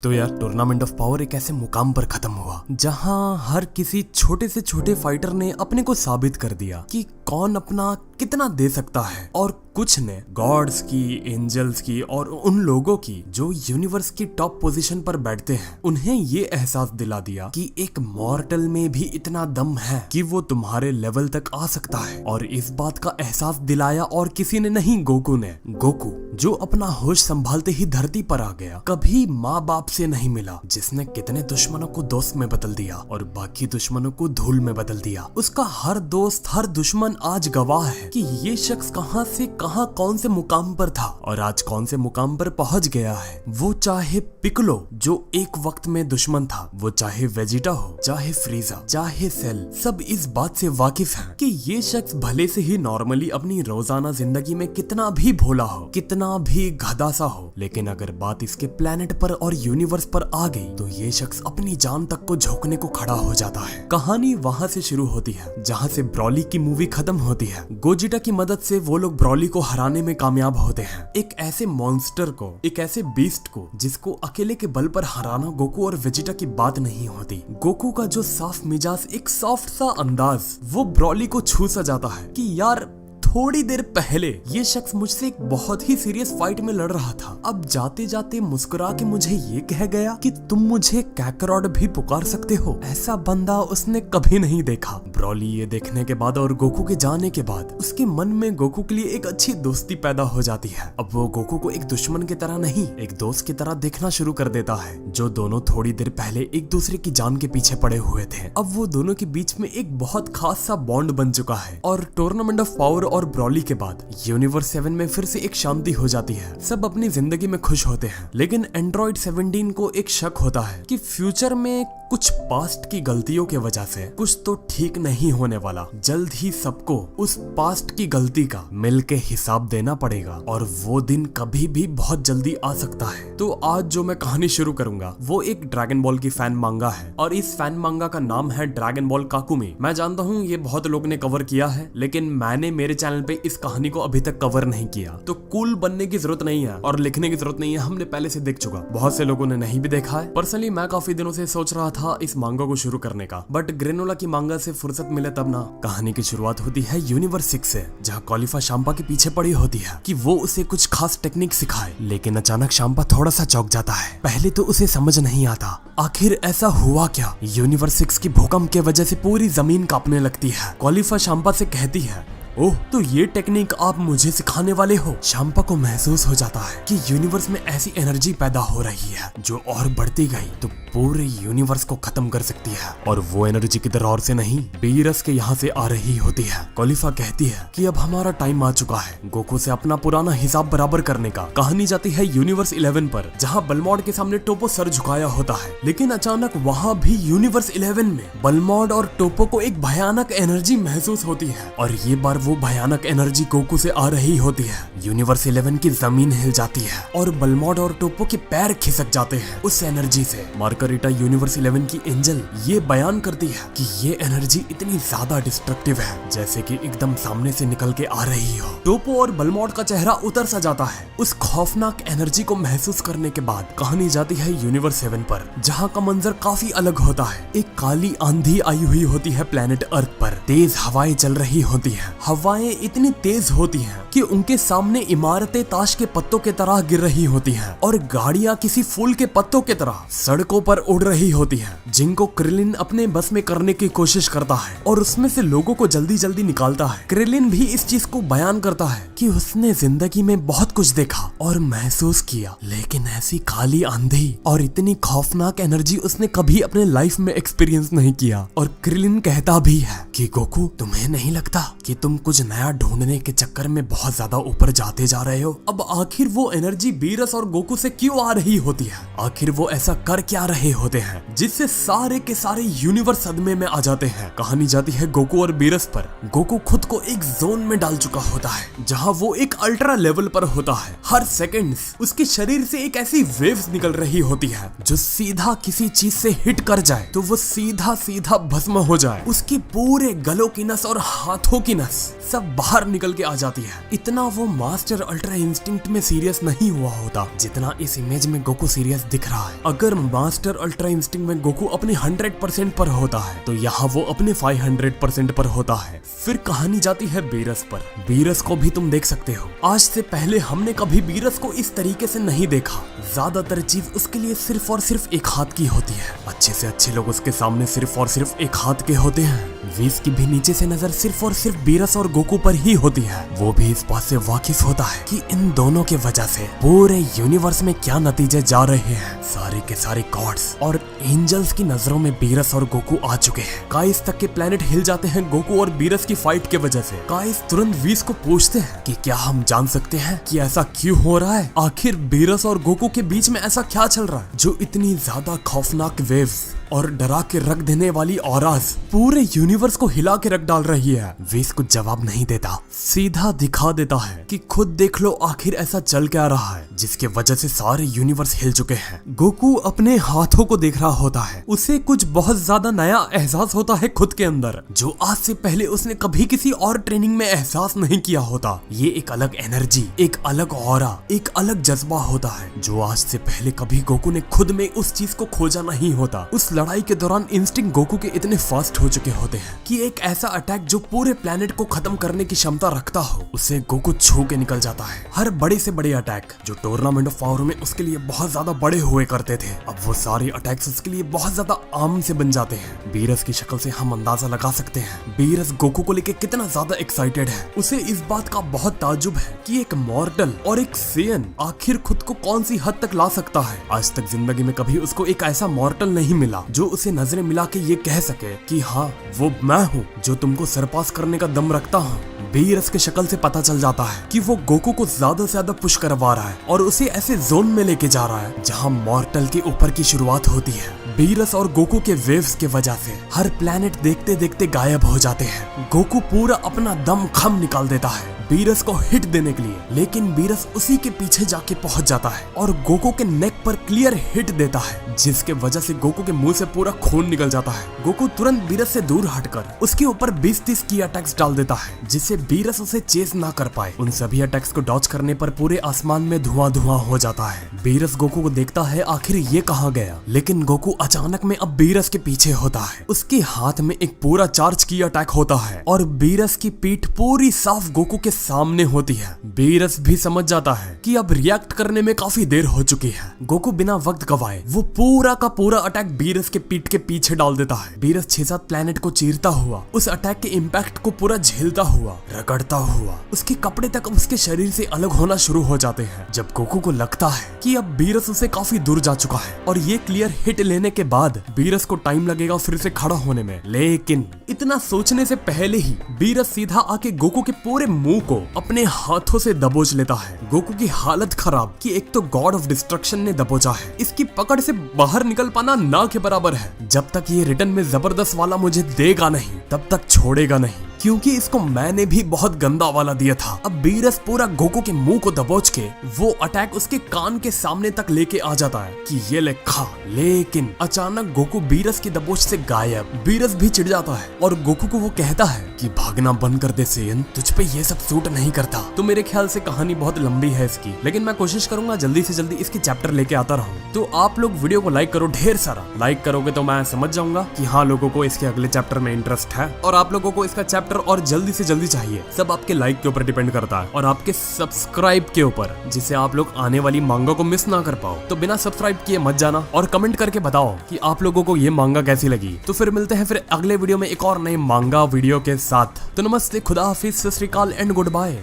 तो यार tournament of power एक ऐसे मुकाम पर खत्म हुआ जहां हर किसी छोटे से छोटे फाइटर ने अपने को साबित कर दिया कि कौन अपना कितना दे सकता है, और कुछ ने गॉड्स की, एंजल्स की और उन लोगों की जो यूनिवर्स की टॉप पोजीशन पर बैठते हैं, उन्हें ये एहसास दिला दिया कि एक मॉर्टल में भी इतना दम है कि वो तुम्हारे लेवल तक आ सकता है। और इस बात का एहसास दिलाया और किसी ने नहीं, गोकू ने। गोकू जो अपना होश संभालते ही धरती पर आ गया, कभी माँ बाप से नहीं मिला, जिसने कितने दुश्मनों को दोस्त में बदल दिया और बाकी दुश्मनों को धूल में बदल दिया। उसका हर दोस्त, हर दुश्मन आज गवाह है कि ये शख्स कहां से कहां कौन से मुकाम पर था और आज कौन से मुकाम पर पहुंच गया है। वो चाहे पिकलो जो एक वक्त में दुश्मन था, वो चाहे वेजिटा हो, चाहे फ्रीजा, चाहे सेल, सब इस बात से वाकिफ हैं कि ये शख्स भले से ही नॉर्मली अपनी रोजाना जिंदगी में कितना भी भोला हो, कितना भी गधा सा हो, लेकिन अगर बात इसके प्लेनेट पर और यूनिवर्स पर आ गई तो ये शख्स अपनी जान तक को झोंकने को खड़ा हो जाता है। कहानी वहां से शुरू होती है जहां से ब्रॉली की मूवी खत्म होती है। गोजिटा की मदद से वो लोग ब्रॉली को हराने में कामयाब होते हैं। एक ऐसे मॉन्स्टर को, एक ऐसे बीस्ट को जिसको अकेले के बल पर हराना गोकू और वेजिटा की बात नहीं होती। गोकू का जो साफ मिजाज, एक सॉफ्ट सा अंदाज, वो ब्रॉली को छू सा जाता है कि यार थोड़ी देर पहले ये शख्स मुझसे एक बहुत ही सीरियस फाइट में लड़ रहा था, अब जाते जाते मुस्कुरा के मुझे ये कह गया कि तुम मुझे कैकरॉड भी पुकार सकते हो। ऐसा बंदा उसने कभी नहीं देखा। ब्रॉली ये देखने के बाद और गोकू के जाने के बाद उसके मन में गोकू के लिए एक अच्छी दोस्ती पैदा हो जाती है। अब वो गोकू को एक दुश्मन की तरह नहीं, एक दोस्त की तरह देखना शुरू कर देता है, जो दोनों थोड़ी देर पहले एक दूसरे की जान के पीछे पड़े हुए थे। अब वो दोनों के बीच में एक बहुत खास सा बॉन्ड बन चुका है। और टूर्नामेंट ऑफ पावर और ब्रॉली के बाद यूनिवर्स 7 में फिर से एक शांति हो जाती है। सब अपनी जिंदगी में खुश होते हैं, लेकिन एंड्रॉइड 17 को एक शक होता है कि फ्यूचर में कुछ पास्ट की गलतियों के वजह से कुछ तो ठीक नहीं होने वाला। जल्द ही सबको उस पास्ट की गलती का मिल के हिसाब देना पड़ेगा और वो दिन कभी भी बहुत जल्दी आ सकता है। तो आज जो मैं कहानी शुरू करूंगा वो एक ड्रैगन बॉल की फैन मांगा है, और इस फैन मांगा का नाम है ड्रैगन बॉल काकुमी। मैं जानता हूँ ये बहुत लोग ने कवर किया है, लेकिन मैंने मेरे चैनल पे इस कहानी को अभी तक कवर नहीं किया। तो कूल बनने की जरूरत नहीं है और लिखने की जरूरत नहीं है, हमने पहले से देख चुका। बहुत से लोगों ने नहीं भी देखा है। पर्सनली मैं काफी दिनों से सोच रहा था इस मांगा को शुरू करने का, बट ग्रेनोला की मांगा से फुर्सत मिले तब ना। कहानी की शुरुआत होती है यूनिवर्स 6 से, जहाँ कॉलिफा शाम्पा के पीछे पड़ी होती है कि वो उसे कुछ खास टेक्निक सिखाए, लेकिन अचानक शाम्पा थोड़ा सा चौंक जाता है। पहले तो उसे समझ नहीं आता आखिर ऐसा हुआ क्या। यूनिवर्स 6 की भूकंप के वजह से पूरी जमीन कांपने लगती है। कॉलिफा शाम्पा से कहती है, ओह तो ये टेक्निक आप मुझे सिखाने वाले हो। शाम्पा को महसूस हो जाता है कि यूनिवर्स में ऐसी एनर्जी पैदा हो रही है जो और बढ़ती गई तो पूरे यूनिवर्स को खत्म कर सकती है, और वो एनर्जी किधर और से नहीं, बीरस के यहाँ से आ रही होती है। कॉलिफा कहती है कि अब हमारा टाइम आ चुका है गोकू से अपना पुराना हिसाब बराबर करने का। कहानी जाती है यूनिवर्स 11 पर, जहाँ बलमॉड के सामने टोपो सर झुकाया होता है, लेकिन अचानक वहाँ भी यूनिवर्स 11 में बलमॉड और टोपो को एक भयानक एनर्जी महसूस होती है, और ये बार वो भयानक एनर्जी गोकू से आ रही होती है। यूनिवर्स 11 की जमीन हिल जाती है और बलमॉड और टोपो के पैर खिसक जाते हैं उस एनर्जी से। मार्गरीटा यूनिवर्स 11 की एंजल ये बयान करती है कि ये एनर्जी इतनी ज्यादा डिस्ट्रक्टिव है जैसे कि एकदम सामने से निकल के आ रही हो। टोपो और बलमॉड का चेहरा उतर सा जाता है उस खौफनाक एनर्जी को महसूस करने के बाद। कहानी जाती है यूनिवर्स 7 पर, जहाँ का मंजर काफी अलग होता है। एक काली आंधी आई हुई होती है प्लेनेट अर्थ पर, तेज हवाएं चल रही होती है। हवाएं इतनी तेज होती हैं कि उनके सामने इमारतें ताश के पत्तों के तरह गिर रही होती हैं, और गाड़ियां किसी फूल के पत्तों के तरह सड़कों पर उड़ रही होती हैं, जिनको क्रिलिन अपने बस में करने की कोशिश करता है और उसमें से लोगों को जल्दी जल्दी निकालता है। क्रिलिन भी इस चीज को बयान करता है कि उसने जिंदगी में बहुत कुछ देखा और महसूस किया, लेकिन ऐसी काली आंधी और इतनी खौफनाक एनर्जी उसने कभी अपने लाइफ में एक्सपीरियंस नहीं किया। और क्रिलिन कहता भी है कि गोकू, तुम्हें नहीं लगता कि तुम कुछ नया ढूंढने के चक्कर में बहुत ज्यादा ऊपर जाते जा रहे हो? अब आखिर वो एनर्जी बीरस और गोकू से क्यों आ रही होती है? आखिर वो ऐसा कर क्या रहे होते हैं जिससे सारे के सारे यूनिवर्स सदमे में आ जाते हैं? कहानी जाती है गोकू और बीरस पर। गोकू खुद को एक जोन में डाल चुका होता है जहाँ वो एक अल्ट्रा लेवल पर होता है। हर सेकंड उसके शरीर से एक ऐसी वेव्स निकल रही होती है जो सीधा किसी चीज से हिट कर जाए तो वो सीधा सीधा भस्म हो जाए। उसके पूरे गलों की नस और हाथों की नस सब बाहर निकल के आ जाती है। इतना वो मास्टर अल्ट्रा इंस्टिंक्ट में सीरियस नहीं हुआ होता जितना इस इमेज में गोकू सीरियस दिख रहा है। अगर मास्टर अल्ट्रा इंस्टिंक्ट में गोकू अपने 100% पर होता है तो यहाँ वो अपने 500% पर होता है। फिर कहानी जाती है बीरस पर। बीरस को भी तुम देख सकते हो। आज से पहले हमने कभी बीरस को इस तरीके से नहीं देखा। ज्यादातर चीज उसके लिए सिर्फ और सिर्फ एक हाथ की होती है। अच्छे से अच्छे लोग उसके सामने सिर्फ और सिर्फ एक हाथ के होते हैं। वीस की भी नीचे से नजर सिर्फ और सिर्फ बीरस और गोकू पर ही होती है। वो भी इस बात से वाकिफ होता है कि इन दोनों के वजह से पूरे यूनिवर्स में क्या नतीजे जा रहे हैं। सारे के सारे गॉड्स और एंजल्स की नजरों में बीरस और गोकू आ चुके हैं। काइस तक के प्लेनेट हिल जाते हैं गोकू और बीरस की फाइट के वजह से। काइस तुरंत वीस को पूछते हैं कि क्या हम जान सकते हैं कि ऐसा क्यों हो रहा है? आखिर बीरस और गोकू के बीच में ऐसा क्या चल रहा है जो इतनी ज्यादा खौफनाक वेव्स और डरा के रख देने वाली ऑराज पूरे यूनिवर्स को हिला के रख डाल रही है? वीस कुछ जवाब नहीं देता, सीधा दिखा देता है कि खुद देख लो आखिर ऐसा चल क्या रहा है जिसके वजह से सारे यूनिवर्स हिल चुके हैं। गोकू अपने हाथों को देख रहा होता है। उसे कुछ बहुत ज्यादा नया एहसास होता है खुद के अंदर जो आज से पहले उसने कभी किसी और ट्रेनिंग में एहसास नहीं किया होता। ये एक अलग एनर्जी, एक अलग ऑरा, एक अलग जज्बा होता है जो आज से पहले कभी गोकू ने खुद में उस चीज को खोजा नहीं होता। उस लड़ाई के दौरान इंस्टिंक्ट गोकू के इतने फास्ट हो चुके होते हैं कि एक ऐसा अटैक जो पूरे प्लेनेट को खत्म करने की क्षमता रखता हो उसे गोकू छू के निकल जाता है। हर बड़े से बड़े अटैक जो टूर्नामेंट ऑफ पावर में उसके लिए बहुत ज्यादा बड़े हुए करते थे, अब वो सारे अटैक्स उसके लिए बहुत ज्यादा आम से बन जाते हैं। बीरस की शक्ल से हम अंदाजा लगा सकते हैं बीरस गोकू को लेके कितना ज्यादा एक्साइटेड है। उसे इस बात का बहुत ताज्जुब है कि एक मॉर्टल और एक सेयन आखिर खुद को कौन सी हद तक ला सकता है। आज तक जिंदगी में कभी उसको एक ऐसा मॉर्टल नहीं मिला जो उसे नजरें मिला के ये कह सके कि हाँ वो मैं हूँ जो तुमको सरपास करने का दम रखता हूँ। बीरस के शक्ल से पता चल जाता है कि वो गोकू को ज्यादा से ज्यादा पुश करवा रहा है और उसे ऐसे जोन में लेके जा रहा है जहाँ मॉर्टल के ऊपर की शुरुआत होती है। बीरस और गोकू के वेव्स के वजह से हर प्लेनेट देखते देखते गायब हो जाते हैं। गोकू पूरा अपना दम खम निकाल देता है बीरस को हिट देने के लिए, लेकिन बीरस उसी के पीछे जाके पहुंच जाता है और गोकू के नेक पर क्लियर हिट देता है जिसके वजह से गोकू के मुंह से पूरा खून निकल जाता है। गोकू तुरंत बीरस से दूर हटकर उसके ऊपर 20-30 की अटैक्स डाल देता है जिससे बीरस उसे चेस ना कर पाए। उन सभी अटैक्स को डॉच करने पर पूरे आसमान में धुआं धुआं हो जाता है। बीरस गोकू को देखता है आखिर ये कहाँ गया, लेकिन गोकू अचानक में अब बीरस के पीछे होता है। उसके हाथ में एक पूरा चार्ज की अटैक होता है और बीरस की पीठ पूरी साफ गोकू के सामने होती है। बीरस भी समझ जाता है कि अब रिएक्ट करने में काफी देर हो चुकी है। गोकू बिना वक्त गवाए वो पूरा का पूरा अटैक बीरस के पीठ के पीछे डाल देता है। बीरस 6-7 प्लेनेट को चीरता हुआ उस अटैक के इम्पैक्ट को पूरा झेलता हुआ, रगड़ता हुआ उसके कपड़े तक उसके शरीर से अलग होना शुरू हो जाते हैं। जब गोकू को लगता है कि अब बीरस उसे काफी दूर जा चुका है और ये क्लियर हिट लेने के बाद बीरस को टाइम लगेगा फिर से खड़ा होने में, लेकिन इतना सोचने से पहले ही बीरस सीधा आके गोकू के पूरे मुंह को अपने हाथों से दबोच लेता है। गोकू की हालत खराब कि एक तो गॉड ऑफ डिस्ट्रक्शन ने दबोचा है, इसकी पकड़ से बाहर निकल पाना ना के बराबर है। जब तक ये रिटर्न में जबरदस्त वाला मुझे देगा नहीं तब तक छोड़ेगा नहीं, क्योंकि इसको मैंने भी बहुत गंदा वाला दिया था। अब बीरस पूरा गोकू के मुंह को दबोच के वो अटैक उसके कान के सामने तक लेके आ जाता है कि ये ले खा, लेकिन अचानक गोकू बीरस की दबोच से गायब। बीरस भी चिढ़ जाता है और गोकू को वो कहता है कि भागना बंद कर दे सेयन, तुझ पे ये सब सूट नहीं करता। तो मेरे ख्याल से कहानी बहुत लंबी है इसकी, लेकिन मैं कोशिश करूंगा जल्दी से जल्दी इसकी चैप्टर लेके आता रहूं। तो आप लोग वीडियो को लाइक करो, ढेर सारा लाइक करोगे तो मैं समझ जाऊंगा कि हाँ लोगों को इसके अगले चैप्टर में इंटरेस्ट है और आप लोगों को इसका चैप्टर और जल्दी से जल्दी चाहिए। सब आपके लाइक के ऊपर डिपेंड करता है और आपके सब्सक्राइब के ऊपर, जिससे आप लोग आने वाली मांगा को मिस ना कर पाओ। तो बिना सब्सक्राइब किए मत जाना और कमेंट करके बताओ कि आप लोगों को ये मांगा कैसी लगी। तो फिर मिलते हैं फिर अगले वीडियो में एक और नए मांगा वीडियो के साथ। तो नमस्ते, खुदा हाफिज, सत श्री अकाल एंड गुड बाय।